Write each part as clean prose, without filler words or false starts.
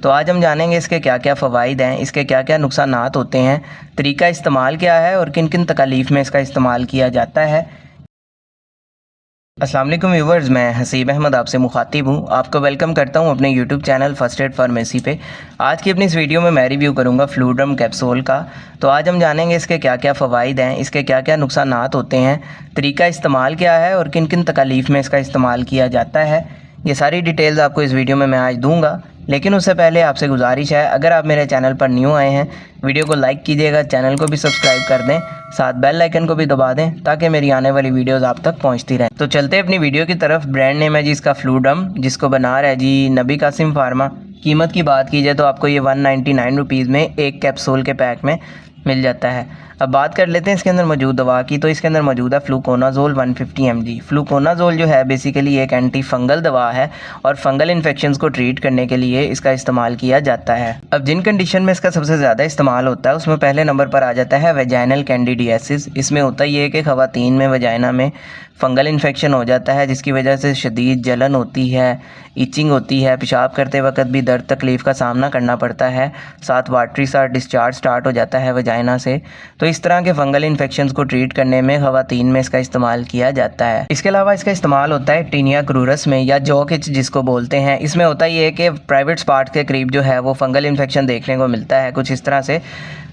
तो आज हम जानेंगे इसके क्या क्या फ़वाइद हैं, इसके क्या क्या नुकसानात होते हैं, तरीका इस्तेमाल क्या है और किन किन तकालीफ में इसका इस्तेमाल किया जाता है। अस्सलाम वालेकुम व्यूवर्स, मैं हसीब अहमद आपसे मुखातिब हूँ। आपको वेलकम करता हूँ अपने YouTube channel first aid pharmacy पे। आज की अपनी इस वीडियो में मैं रिव्यू करूँगा फ्लूड्रम कैप्सूल का। तो आज हम जानेंगे इसके क्या क्या फ़वाइद हैं, इसके क्या क्या नुकसानात होते हैं, तरीका इस्तेमाल क्या है और किन किन तकालीफ में इसका इस्तेमाल किया जाता है। ये सारी डिटेल्स आपको इस वीडियो में मैं आज दूँगा। लेकिन उससे पहले आपसे गुजारिश है, अगर आप मेरे चैनल पर न्यू आए हैं, वीडियो को लाइक कीजिएगा, चैनल को भी सब्सक्राइब कर दें, साथ बेल आइकन को भी दबा दें ताकि मेरी आने वाली वीडियोस आप तक पहुंचती रहें। तो चलते हैं अपनी वीडियो की तरफ। ब्रांड नेम है जी इसका फ्लूड्रम, जिसको बना रहा है जी नबी कासिम फार्मा। कीमत की बात की जाए तो आपको ये 199 रुपीज़ में एक कैप्सूल के पैक में मिल जाता है। अब बात कर लेते हैं इसके अंदर मौजूद दवा की। तो इसके अंदर मौजूद है फ्लूकोनाजोल 150 mg। फ्लूकोनाजोल जो है बेसिकली एक एंटी फंगल दवा है और फंगल इन्फेक्शंस को ट्रीट करने के लिए इसका इस्तेमाल किया जाता है। अब जिन कंडीशन में इसका सबसे ज़्यादा इस्तेमाल होता है उसमें पहले नंबर पर आ जाता है वेजाइनल कैंडिडियासिस। इसमें होता ये है कि ख़वातीन में वजाइना में फंगल इन्फेक्शन हो जाता है, जिसकी वजह से शदीद जलन होती है, इचिंग होती है, पेशाब करते वक्त भी दर्द तकलीफ़ का सामना करना पड़ता है, साथ वाटरी सा डिस्चार्ज स्टार्ट हो जाता है वजाइना से। तो इस तरह के फंगल इन्फेक्शंस को ट्रीट करने में ख़वातीन में इसका इस्तेमाल किया जाता है। इसके अलावा इसका इस्तेमाल होता है टीनिया क्रूरस में या जॉक इच जिसको बोलते हैं। इसमें होता ये है कि प्राइवेट स्पॉट के करीब जो है वो फंगल इन्फेक्शन देखने को मिलता है कुछ इस तरह से।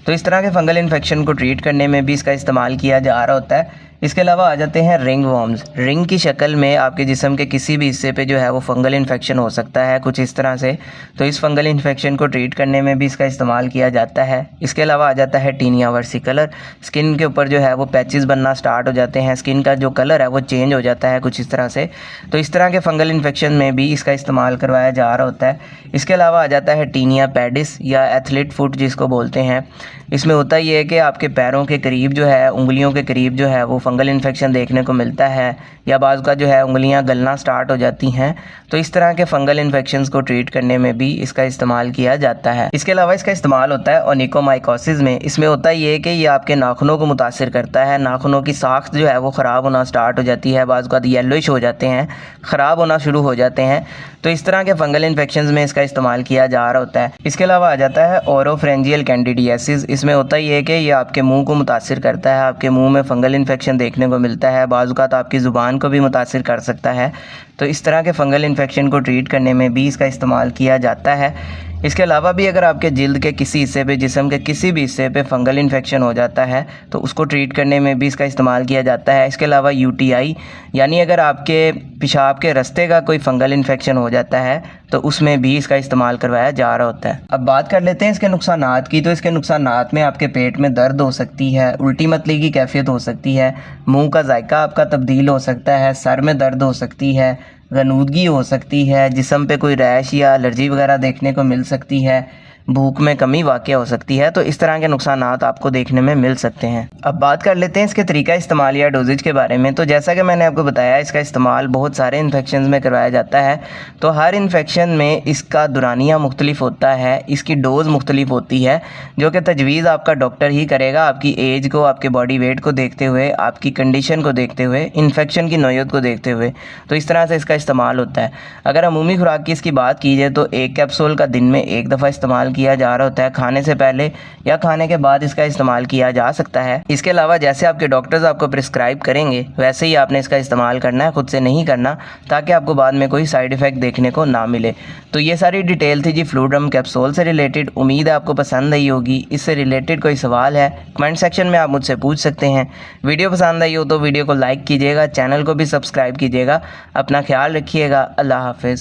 तो इस तरह के फंगल इन्फेक्शन को ट्रीट करने में भी इसका इस्तेमाल किया जा रहा होता है। इसके अलावा आ जाते हैं रिंग वॉर्म्स। रिंग की शक्ल में आपके जिस्म के किसी भी हिस्से पे जो है वो फंगल इन्फेक्शन हो सकता है कुछ इस तरह से। तो इस फंगल इन्फेक्शन को ट्रीट करने में भी इसका इस्तेमाल किया जाता है। इसके अलावा आ जाता है टीनिया वर्सिकलर। स्किन के ऊपर जो है वो पैचेस बनना स्टार्ट हो जाते हैं, स्किन का जो कलर है वो चेंज हो जाता है कुछ इस तरह से। तो इस तरह के फंगल इन्फेक्शन में भी इसका इस्तेमाल करवाया जा रहा होता है। इसके अलावा आ जाता है टीनिया पैडिस या एथलीट फुट जिसको बोलते हैं। इसमें होता ये है कि आपके पैरों के करीब जो है, उंगलियों के करीब जो है वो फंगल इन्फेक्शन देखने को मिलता है, या बाज़ का जो है उंगलियां गलना स्टार्ट हो जाती हैं। तो इस तरह के फंगल इन्फेक्शंस को ट्रीट करने में भी इसका इस्तेमाल किया जाता है। इसके अलावा इसका इस्तेमाल होता है ओनिकोमाइकोसिस में। इसमें होता ये है कि ये आपके नाखूनों को मुतासिर करता है, नाखूनों की साख्त जो है वो ख़राब होना स्टार्ट हो जाती है, बाज़ का येलोइश हो जाते हैं, ख़राब होना शुरू हो जाते हैं। तो इस तरह के फंगल इन्फेक्शंस में इसका इस्तेमाल किया जा रहा होता है। इसके अलावा आ जाता है ओरोफ्रेंजियल कैंडिडियासिस। इसमें होता ये है कि ये आपके मुंह को मुतासिर करता है, आपके मुंह में फंगल इन्फेक्शन देखने को मिलता है, बाज़ आपकी ज़ुबान को भी मुतासिर कर सकता है। तो इस तरह के फंगल इन्फेक्शन को ट्रीट करने में भी इसका इस्तेमाल किया जाता है। इसके अलावा भी अगर आपके जिल्द के किसी हिस्से पे, जिस्म के किसी भी हिस्से पे फंगल इन्फेक्शन हो जाता है तो उसको ट्रीट करने में भी इसका इस्तेमाल किया जाता है। इसके अलावा यूटीआई यानी अगर आपके पेशाब के रास्ते का कोई फंगल इन्फेक्शन हो जाता है तो उसमें भी इसका इस्तेमाल करवाया जा रहा होता है। अब बात कर लेते हैं इसके नुकसानात की। तो इसके नुकसानात में आपके पेट में दर्द हो सकती है, उल्टी मतली की कैफियत हो सकती है, मुँह का जायका आपका तब्दील हो सकता है, सर में दर्द हो सकती है, गनूदगी हो सकती है, जिस्म पे कोई रैश या एलर्जी वगैरह देखने को मिल सकती है, भूख में कमी वाक़या हो सकती है। तो इस तरह के नुकसानात आपको देखने में मिल सकते हैं। अब बात कर लेते हैं इसके तरीका इस्तेमाल या डोजेज के बारे में। तो जैसा कि मैंने आपको बताया, इसका इस्तेमाल बहुत सारे इन्फेक्शन में करवाया जाता है। तो हर इन्फेक्शन में इसका दुरानिया मुख्तलिफ होता है, इसकी डोज़ मुख्तलिफ होती है, जो कि तजवीज़ आपका डॉक्टर ही करेगा आपकी एज को, आपके बॉडी वेट को देखते हुए, आपकी कंडीशन को देखते हुए, इन्फेक्शन की नौयत को देखते हुए। तो इस तरह से इसका इस्तेमाल होता है। अगर अमूमी खुराक की इसकी बात की जाए तो एक कैप्सूल का दिन में एक दफ़ा इस्तेमाल किया जा रहा होता है। खाने से पहले या खाने के बाद इसका इस्तेमाल किया जा सकता है। इसके अलावा जैसे आपके डॉक्टर्स आपको प्रिस्क्राइब करेंगे वैसे ही आपने इसका इस्तेमाल करना है, खुद से नहीं करना, ताकि आपको बाद में कोई साइड इफ़ेक्ट देखने को ना मिले। तो ये सारी डिटेल थी जी फ्लूड्रम कैप्सूल से रिलेटेड। उम्मीद है आपको पसंद आई होगी। इससे रिलेटेड कोई सवाल है कमेंट सेक्शन में आप मुझसे पूछ सकते हैं। वीडियो पसंद आई हो तो वीडियो को लाइक कीजिएगा, चैनल को भी सब्सक्राइब कीजिएगा। अपना ख्याल रखिएगा। अल्लाह हाफिज़।